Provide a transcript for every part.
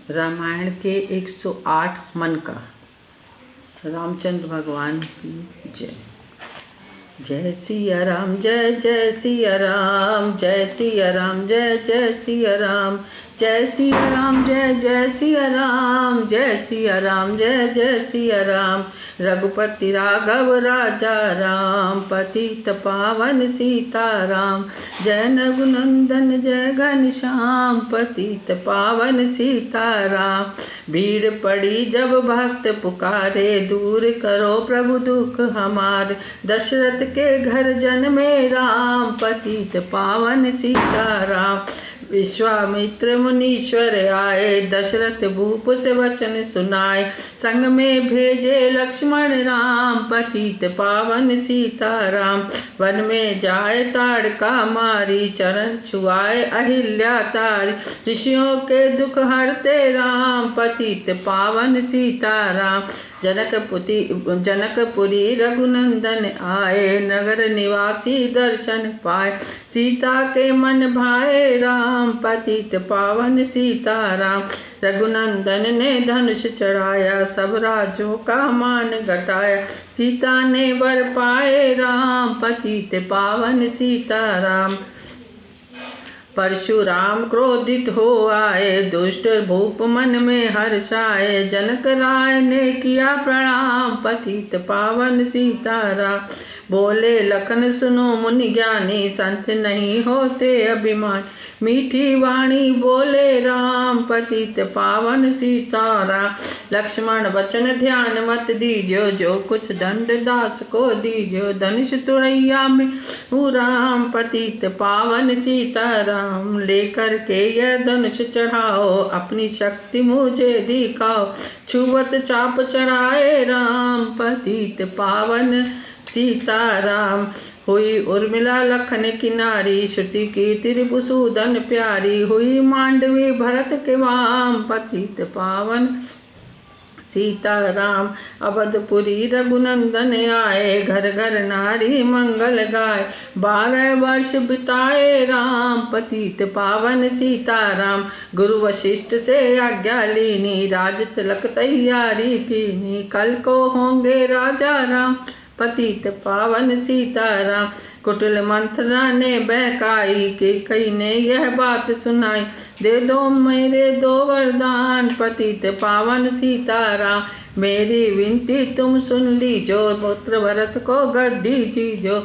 रामायण के 108 मन का। रामचंद्र भगवान की जय। जय सिया राम, जय जय सिया राम, जय सिया राम, जय जय सिया राम, जय सिया राम, जय जय सिया राम, जय सिया राम, जय जय सिया राम। रघुपति राघव राजा राम, पतित पावन सीताराम। जय रघुनंदन जय घनश्याम, पतित पावन सीताराम। भीड़ पड़ी जब भक्त पुकारे, दूर करो प्रभु दुख हमारे। दशरथ के घर जन्मे राम, पतित पावन सीताराम। विश्वामित्र मुनीश्वर आए, दशरथ भूप से वचन सुनाए। संग में भेजे लक्ष्मण राम, पतित पावन सीताराम। वन में जाए ताड़का मारी, चरण छुआए अहिल्या तारी। ऋषियों के दुख हरते राम, पतित पावन सीताराम। जनकपुरी रघुनंदन आए, नगर निवासी दर्शन पाए। सीता के मन भाए राम, पतित पावन सीताराम। रघुनंदन ने धनुष चढ़ाया, सब राजों का मान घटाया। सीता ने वर पाए राम, पतित पावन सीताराम। परशुराम क्रोधित हो आए, दुष्ट भूप मन में हर्षाए। जनक राय ने किया प्रणाम, पतित पावन सीताराम। बोले लखन सुनो मुनि ज्ञानी, संत नहीं होते अभिमान। मीठी वाणी बोले राम, पतित पावन सीताराम। लक्ष्मण वचन ध्यान मत दीजियो, जो कुछ दंड दास को दीजियो। धनुष तुड़ैया में राम, पतित पावन सीताराम। लेकर के यह धनुष चढ़ाओ, अपनी शक्ति मुझे दिखाओ। छुवत चाप चढ़ाए राम, पतित पावन सीताराम। हुई उर्मिला लखन की नारी, श्रुति की त्रिभुसूदन प्यारी। हुई मांडवी भरत के वाम, पतित पावन सीताराम। अवधपुरी रघुनंदन आए, घर घर नारी मंगल गाए। 12 वर्ष बिताए राम, पतित पावन सीताराम। गुरु वशिष्ठ से आज्ञा लीनी, राज तिलक तैयारी कीनी। कल को होंगे राजा राम, पतित पावन सीताराम। कुटिल मंथरा ने बहकाई, कि कई ने यह बात सुनाई। दे दो मेरे 2 वरदान, पतित पावन सीताराम। मेरी विनती तुम सुन लीजो, पुत्र भरत को गद्दी दीजो।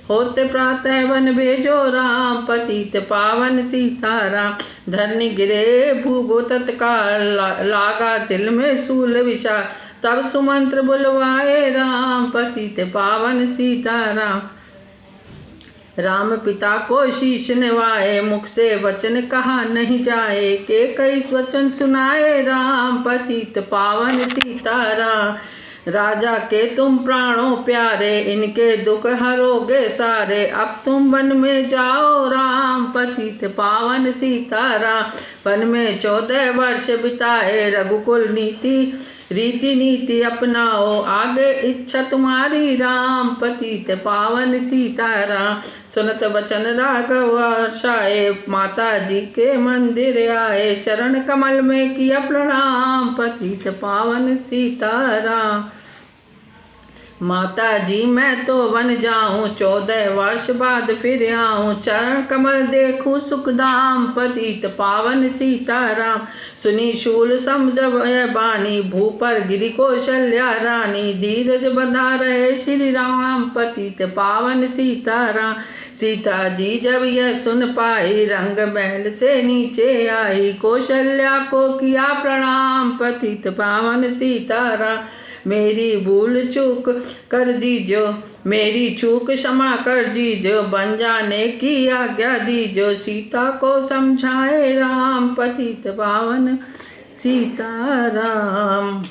होते प्रातः वन भेजो राम, पतित पावन सीताराम। धरनी गिरे भूभो तत्काल, लागा दिल में सूल विशाल। तब सुमंत्र बुलवाए राम, पतित पावन सीताराम। राम पिता को शीश निवाए, मुख से वचन कहा नहीं जाए। के कई वचन सुनाए राम, पतित पावन सीताराम। राजा के तुम प्राणों प्यारे, इनके दुख हरोगे सारे। अब तुम वन में जाओ राम, पतित पावन सीताराम। वन में 14 वर्ष बिताए, रघुकुल नीति रीति नीति अपनाओ। आगे इच्छा तुम्हारी राम, पतित पावन सीताराम। सुनत वचन राघव हर्षाए, माता जी के मंदिर आए। चरण कमल में किया प्रणाम, पतित पावन सीताराम। माता जी मैं तो वन जाऊं, 14 वर्ष बाद फिर आऊं। चरण कमल देखूं सुखधाम, पतित पावन सीताराम। सुनी शूल समझब बानी, भूपर गिरी कौशल्या रानी। धीरज बंधा रहे श्री राम, पतित पावन सीताराम। सीता जी जब यह सुन पाई, रंग महल से नीचे आई। कौशल्या को किया प्रणाम, पतित पावन सीताराम। मेरी भूल चूक कर दीजो, मेरी चूक क्षमा कर दीजो। बन जाने की आज्ञा दीजो, सीता को समझाए राम, पतित पावन सीताराम।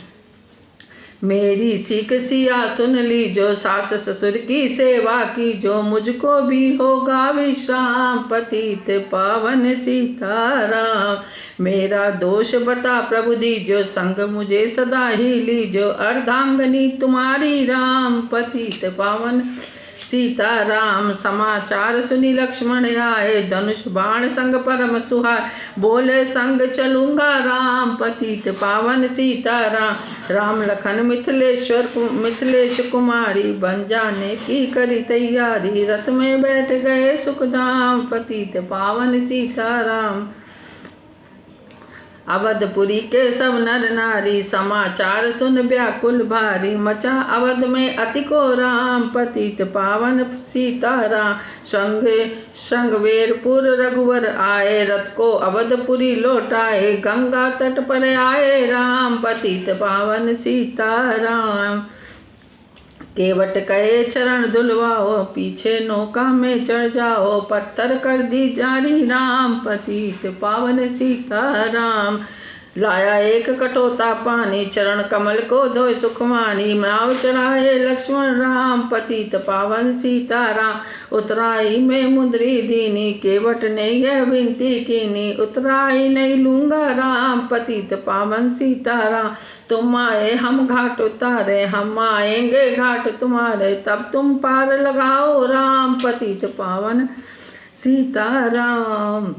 मेरी सीख सिया सुन लीजो, सास ससुर की सेवा कीजो। मुझको भी होगा विश्राम, पतित पावन सीताराम। मेरा दोष बता प्रभु दीजो, संग मुझे सदा ही लीजो। अर्धांगनी तुम्हारी राम, पतित पावन सीता राम समाचार सुनी लक्ष्मण आए, धनुष बाण संग परम सुहाए, बोले संग चलूंगा राम पतित पावन सीता राम। राम लखन मिथिलेश कुमारी, बन जाने की करी तैयारी, रथ में बैठ गए सुखधाम पतित पावन सीता राम। अवधपुरी के सब नर नारी, समाचार सुन व्याकुल भारी, मचा अवध में अति को राम पतित पावन सीता राम। श्रृंगवेरपुर रघुवर आए, रथ को अवधपुरी लौटाए, गंगा तट पर आए राम पतित पावन सीता राम। केवट कहे चरण धुलवाओ, पीछे नौका में चढ़ जाओ, पत्थर कर दी जारी राम पतित पावन सीता राम। लाया एक कटोता पानी, चरण कमल को धोए सुखमानी, नाव चढ़ाए लक्ष्मण राम पतित पावन सीता राम। उतराई में मुंदरी दीनी, केवट ने यह विनती कीनी, उतराई नहीं लूंगा राम पतित पावन सीता राम। तुम आए हम घाट उतारे, हम आएंगे घाट तुम्हारे, तब तुम पार लगाओ राम पतित पावन सीता राम।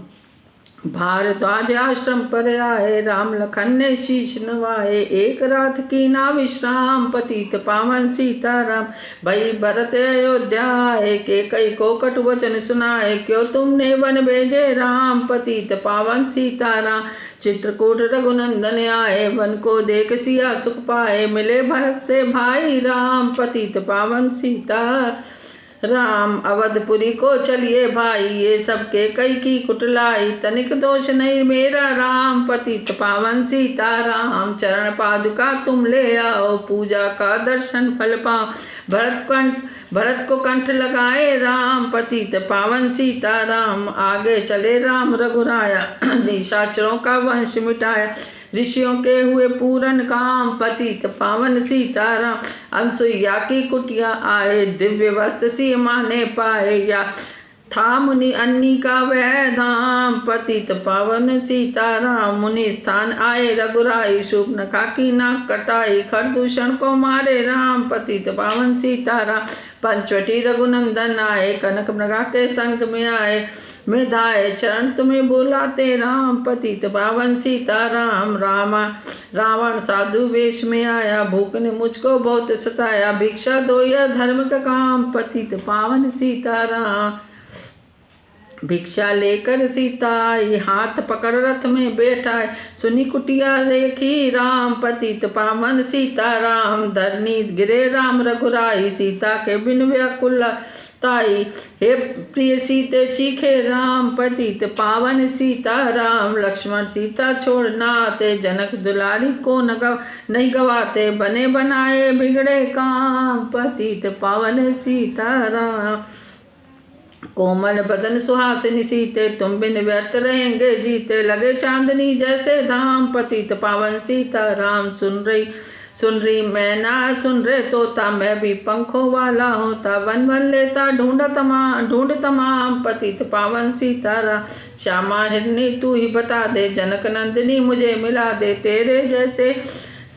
भारद्वाज आश्रम पर आए, राम लखन ने शीश नवाए, एक रात की ना विश्राम पतित पावन सीता राम। भई भरत अयोध्या आए, के कई को कटु वचन सुनाए, क्यों तुमने वन भेजे राम पतित पावन सीता राम। चित्रकूट रघुनंदन आए, वन को देख सिया सुख पाए, मिले भरत से भाई राम पतित पावन सीता राम। अवधपुरी को चलिए भाई, ये सबके कई की कुटलाई, तनिक दोष नहीं मेरा राम पतित पावन सीता राम। चरण पादुका तुम ले आओ, पूजा का दर्शन फल पाओ, भरत को कंठ लगाए राम पतित पावन सीता राम। आगे चले राम रघुराया, निशाचरों का वंश मिटाया, ऋषियों के हुए पूरन काम पतित पावन सीता राम। अनसुईया की कुटिया आए, दिव्य वस्त्र सीमा ने पाए, या था मुनि अन्नी का वह धाम पतित पावन सीता राम। मुनि स्थान आए रघुराई, शूर्पणखा की नाक कटाई, खरदूषण को मारे राम पतित पावन सीता राम। पंचवटी रघुनंदन आए, कनक मृगा के संग में आए, मेधाए चरण तुम्हें बुलाते राम पतित पावन सीता राम। रावण साधु वेश में आया, भूख ने मुझको बहुत सताया, भिक्षा दो या धर्म का काम पतित पावन सीता राम। भिक्षा लेकर सीता आई, हाथ पकड़ रथ में बैठाए, सुनी कुटिया देखी राम पतित पावन सीता राम। धरनी गिरे राम रघुराई, सीता के बिन व्याकुल ताई, हे प्रिय सीते चीखे राम पतित पावन सीता राम। लक्ष्मण सीता छोड़ ना आते, जनक दुलारी को नहीं गवाते, बने बनाए बिगड़े काम पतित पावन सीता राम। कोमल बदन सुहासिनी सीते, तुम बिन व्यर्थ रहेंगे जीते, लगे चांदनी जैसे धाम पतित पावन सीता राम। सुन रही मैं ना सुन रहे तोता, मैं भी पंखों वाला होता, वन वन लेता ढूंढ तमाम पतित पावन सीता राम। श्यामा हिरनी तू ही बता दे, जनक नंदिनी मुझे मिला दे,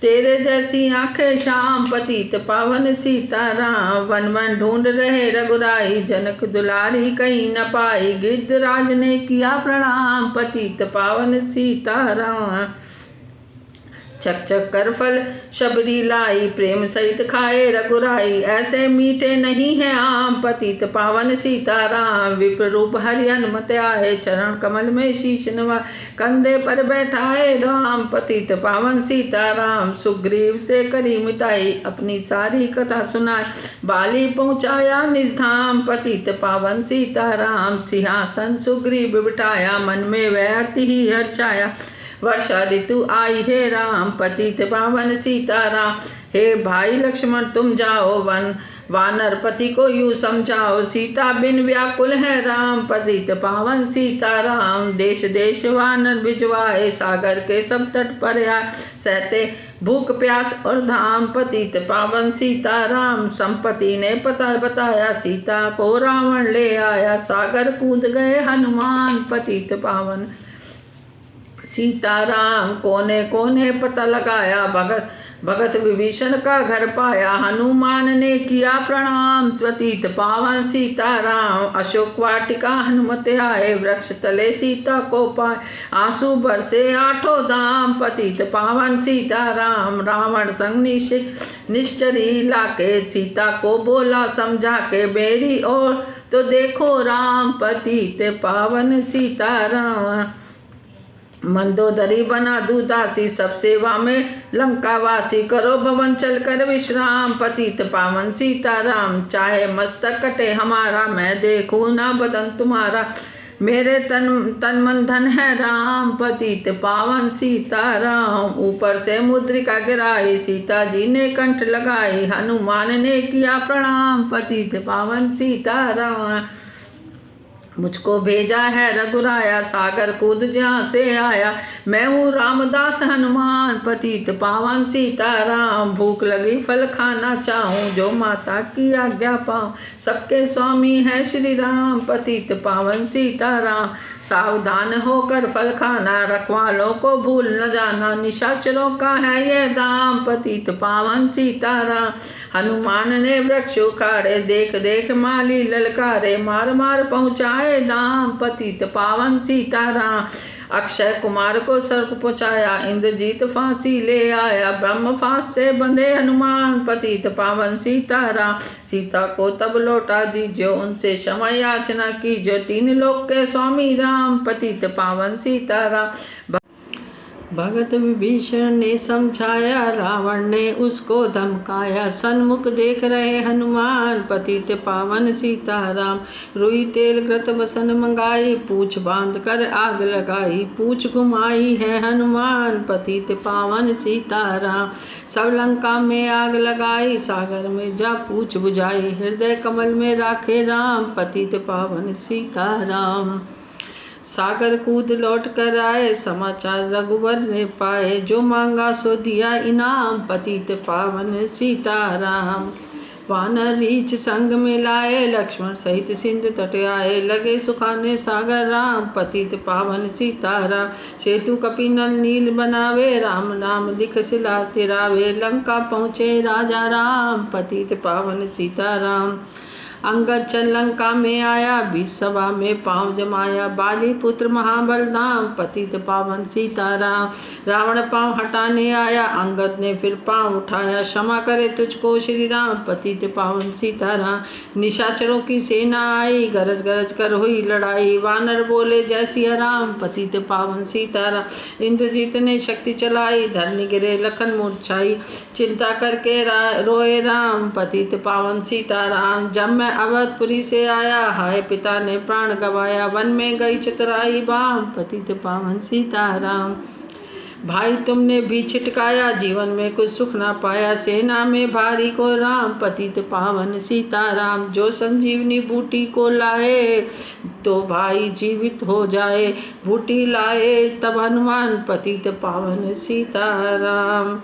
तेरे जैसी आंखें श्याम पतित पावन सीता राम। वन वन ढूंढ रहे रघुराई, जनक दुलारी कहीं न पाई, गिद्धराज ने किया प्रणाम पतित पावन सीता राम। चक चक कर फल शबरी लाई, प्रेम सहित खाए रघुराई, ऐसे मीठे नहीं है आम पतित पावन सीता राम। विप्र रूप हरि हनुमत आए, चरण कमल में शीश नवा, कंधे पर बैठाए राम पतित पावन सीता राम। सुग्रीव से करी मिताई, अपनी सारी कथा सुनाए, बाली पहुँचाया निज धाम पतित पावन सीता राम। सिंहासन सुग्रीव बिठाया, मन में वह अति ही हर्षाया, वर्षा ऋतु आई है राम पतित पावन सीता राम। हे भाई लक्ष्मण तुम जाओ वन, वानर पति को यूं समझाओ, सीता बिन व्याकुल है राम पतित पावन सीता राम। देश देश वानर भिजवाए, सागर के सब तट पर आए, सहते भूख प्यास और धाम पतित पावन सीता राम। संपत्ति ने पता बताया, सीता को रावण ले आया, सागर कूद गए हनुमान पतित पावन सीताराम कोने कोने पता लगाया, भगत भगत विभीषण का घर पाया। हनुमान ने किया प्रणाम, पतित पावन सीताराम। अशोक वाटिका हनुमत आए, वृक्ष तले सीता को पाए। आंसू बरसे आठों धाम, पतित पावन सीताराम। रावण संग निश्चरी लाके, सीता को बोला समझा के, बेरी और तो देखो राम, पतित पावन सीताराम। मंदोदरी बना दूदासी, सब सेवा में लंकावासी। करो भवन चल कर विश्राम, पतित पावन सीताराम। चाहे मस्तक कटे हमारा, मैं देखूं ना बदन तुम्हारा। मेरे तन मन धन है राम, पतित पावन सीताराम। ऊपर से मुद्रिका गिराई, सीता जी ने कंठ लगाई। हनुमान ने किया प्रणाम, पतित पावन सीताराम। मुझको भेजा है रघुराया, सागर कूद जहाँ से आया। मैं हूँ रामदास हनुमान, पतित पावन सीताराम। भूख लगी फल खाना चाहूँ, जो माता की आज्ञा पाऊँ। सबके स्वामी है श्री राम, पतित पावन सीताराम। सावधान होकर फल खाना, रखवालों को भूल न जाना। निशाचरों का है ये दाम, पतित पावन सीताराम। हनुमान ने वृक्ष उखाड़े, देख देख माली ललकारे। मार मार पहुँचाए दाम, पतित पावन सीताराम। अक्षय कुमार को सर्प पहुँचाया, इंद्रजीत फांसी ले आया। ब्रह्म फांस से बंधे हनुमान, पतित पावन सीताराम। सीता को तब लौटा दीजियो, उनसे क्षमा याचना कीजियो। तीन लोक के स्वामी राम, पतित पावन सीताराम। भगत विभीषण ने समझाया, रावण ने उसको धमकाया। सन्मुख देख रहे हनुमान, पतित पावन सीताराम। रुई तेल कृत बसन मंगाई, पूछ बांध कर आग लगाई। पूछ घुमाई है हनुमान, पतित पावन सीताराम। सब लंका में आग लगाई, सागर में जा पूछ बुझाई। हृदय कमल में राखे राम, पतित पावन सीताराम। सागर कूद लौट कर आए, समाचार रघुवर ने पाए। जो मांगा सो दिया इनाम, पतित पावन सीताराम। वानर रीछ संग में लाए, लक्ष्मण सहित सिंधु तट आए। लगे सुखाने सागर राम, पतित पावन सीताराम। सेतु कपिनल नील बनावे, राम नाम लिख सिला तिरावे। लंका पहुँचे राजा राम, पतित पावन सीताराम। अंगद चल लंका में आया, बीच सभा में पांव जमाया। बाली पुत्र महाबलधाम, पतित पावन सीताराम। रावण पांव हटाने आया, अंगद ने फिर पांव उठाया। क्षमा करे तुझको श्री राम, पतित पावन सीताराम। निशाचरों की सेना आई, गरज गरज कर हुई लड़ाई। वानर बोले जय सिया राम, पतित पावन सीताराम। इंद्रजीत ने शक्ति चलाई, धरनी गिरे लखन मूर्छाई। चिंता करके रोए राम, पतित पावन सीताराम। जब मैं अवधपुरी से आया, हाय पिता ने प्राण गवाया। वन में गई चतुराई बाम, पतित पावन सीताराम। भाई तुमने भी छिटकाया, जीवन में कुछ सुख ना पाया। सेना में भारी को राम, पतित पावन सीताराम। जो संजीवनी बूटी को लाए, तो भाई जीवित हो जाए। बूटी लाए तब हनुमान, पतित पावन सीताराम।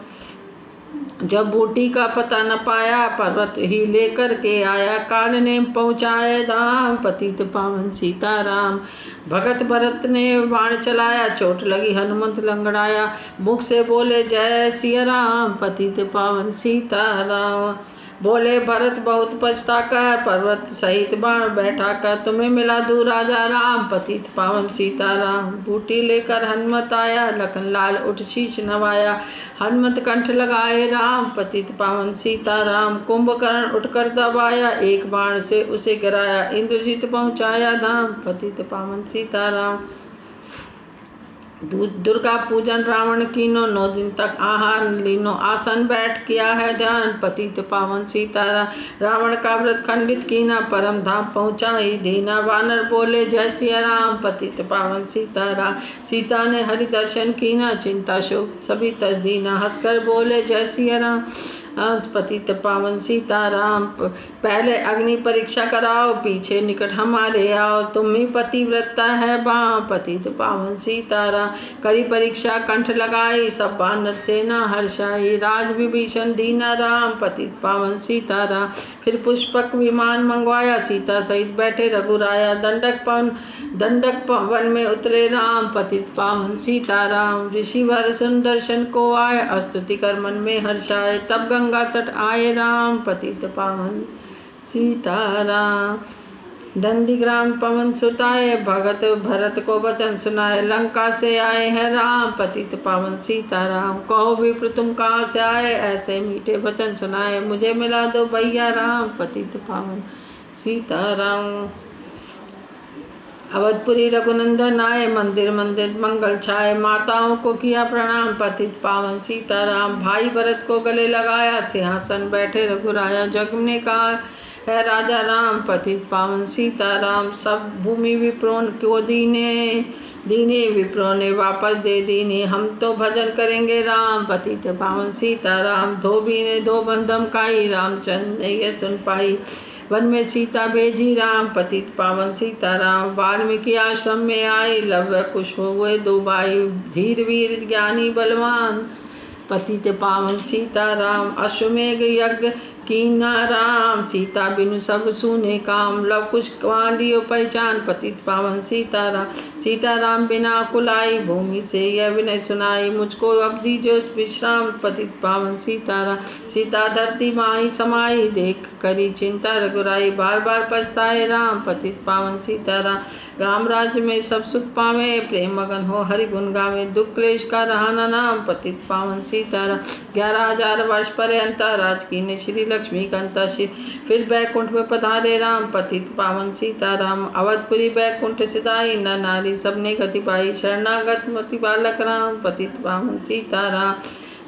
जब बूटी का पता न पाया, पर्वत ही लेकर के आया। काल ने पहुँचाए धाम, पतित पावन सीताराम। भगत भरत ने बाण चलाया, चोट लगी हनुमंत लंगड़ाया। मुख से बोले जय सिया राम, पतित पावन सीताराम। बोले भरत बहुत पछता कर, पर्वत सहित बाण बैठा कर। तुम्हें मिला दूर राजा राम, पतित पावन सीताराम। बूटी लेकर हनुमत आया, लखन लाल उठ शीश नवाया। हनुमत कंठ लगाए राम, पतित पावन सीताराम। कुंभकर्ण उठकर दबाया, एक बाण से उसे गिराया। इंद्रजीत पहुँचाया धाम, पतित पावन सीताराम। दुर्गा पूजन रावण कीनो, 9 दिन तक आहार लीनो। आसन बैठ किया है ध्यान, पतित पावन सीताराम। रावण का व्रत खंडित कीना, परम धाम पहुँचाई दीना। वानर बोले जय सिया राम, पतित पावन सीताराम। सीता ने हरि दर्शन कीना, चिंता शोक सभी तज दीना। हंसकर बोले जय सिया राम, पतित पावन सीताराम। पहले अग्नि परीक्षा कराओ, पीछे निकट हमारे आओ, तुम ही पतिव्रता है बाँ, पतित पावन सीताराम। करी परीक्षा कंठ लगाई, सब वानर सेना हर्षाई, राज विभीषण दीना राम, पतित पावन सीताराम। फिर पुष्पक विमान मंगवाया, सीता सहित बैठे रघुराया, दंडक वन में उतरे राम, पतित पावन सीताराम। ऋषि वर सुंदर्शन को आए, स्तुति कर मन में हर्षाए, तब गंगा तट आए राम, पतित पावन सीताराम। नंदीग्राम पवन सुताए, भगत भरत को वचन सुनाए, लंका से आए हैं राम, पतित पावन सीताराम। कहो विप्र तुम कहाँ से आए, ऐसे मीठे वचन सुनाए, मुझे मिला दो भैया राम, पतित पावन सीताराम। अवधपुरी रघुनंदन आए, मंदिर मंदिर मंगल छाए, माताओं को किया प्रणाम, पतित पावन सीताराम। भाई भरत को गले लगाया, सिंहासन बैठे रघुराया, जग ने कहा है राजा राम, पतित पावन सीताराम। सब भूमि विप्रों को दीने विप्रों ने वापस दे दीने, हम तो भजन करेंगे राम, पतित पावन सीताराम। धोबी ने दो बंधम काई, रामचंद्र ने ये सुन पाई, वन में सीता भेजी राम, पतित पावन सीताराम। वाल्मीकि आश्रम में आई, लव कुश हुए दो भाई, धीर वीर ज्ञानी बलवान, पतित पावन सीताराम। अश्वमेघ यज्ञ कीना राम, सीता बिनु सब सूने काम, लव कुश लियो पहचान, पतित पावन सीताराम। सीताराम बिना कुलाई, भूमि से यह विनय सुनाई, मुझको अब दीजो विश्राम, पतित पावन सीताराम। सीता धरती माही समाई, देख करी चिंता रघुराई, बार बार पछताए राम, पतित पावन सीताराम। राम राज्य में सब सुख पावे, प्रेम मगन हो हरि गुण गावे, दुख क्लेश का रहा न नाम, पतित पावन सीताराम। 11,000 वर्ष पर्यंत राज कीने श्री लक्ष्मी कंता श्री, फिर बैकुंठ में पधारे राम, पतित पावन सीताराम। अवधपुरी बैकुंठ सिधाई, न नारी सबने गति पाई, शरणागत मति बालक राम, पतित पावन सीताराम।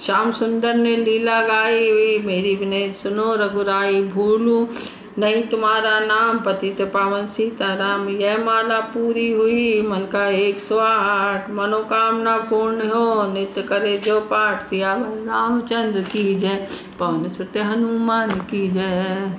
श्याम सुंदर ने लीला गाई, मेरी विनय सुनो रघुराई, भूलू नहीं तुम्हारा नाम, पतित पावन सीताराम। यह माला पूरी हुई, मन का 108, मनोकामना पूर्ण हो, नित्य करे जो पाठ, सियावर रामचंद्र की जय, पवन सुत हनुमान की जय।